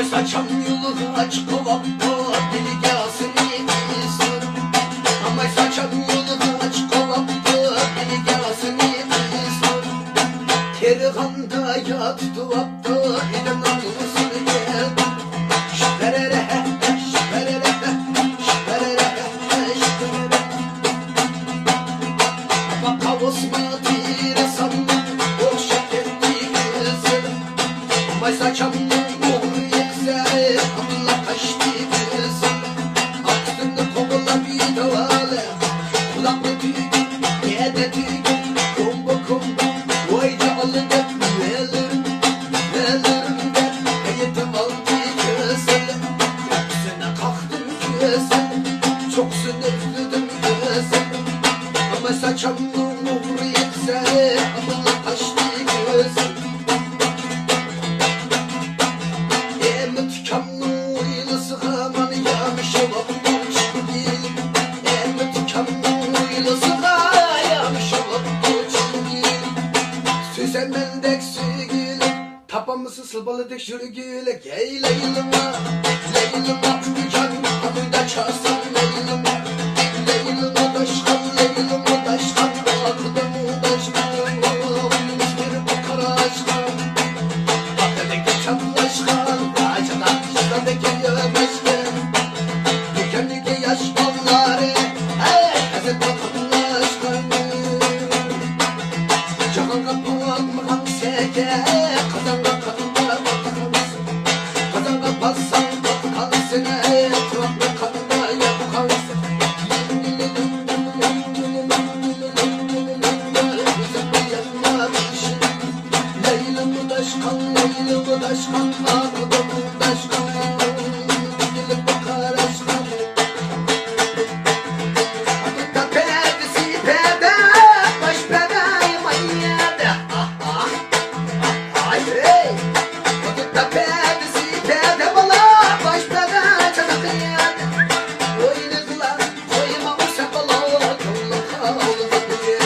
Ama saçam yolu aç kovapta dili gelsin iyisin. Ama saçam yolu aç kovapta dili gelsin iyisin. Terihanda yat duvapta edem namusun gel. Şperere şperere şperere şperere. Ama kavusma tire sanma o şekerli kızım. Ama saçam Allah kaçtı kızım. Aklını kovala bir davalı. Kulaklı tüy, yede tüy. Kombo kombo, vay canlı de. Veririm de. Yetim aldı kızım. Üstüne kalktım kızım. Çok sınırlıdım kızım. Ama saçam nur yetse. Allah kaçtı kızım. Süzemendek sürgülü tapamısı sıbalıdık sürgülü. Gey leylima leylima can amında çarsan leylima leylima daşkan leylima daşkan akıdımı daşkan olmuş bir bakara aşkan akıdaki çaplaşkan acılar dışladaki yömeşken dükkanlıki yaş onları hazır bakımlaşkan canın kapağın seke kazanga kadınlar bakansın kazanga bassan bakansın etraflı kadınlar yapansın Leyla'mı daşkan Leyla'mı daşkan akıdımı daşkan gidilip bakar aşkan Adıkta perdesi perde baş perde manyada Adıkta perdesi perde bala baş perde çanak yada Oynadılar koymamışsa bala kolla kavlu bakıyor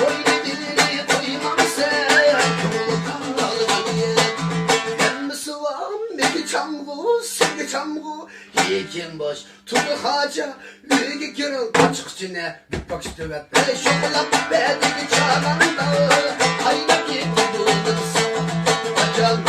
Oynadilini koymamışsa kolla kavlu bakıyor Hem sıvam neki çamgu seni çamgu Yekin boş tutu haca Lüge girin açık içine bir bak işte şokolat bedeli çağıranda Aynak yetti buldun sana Acan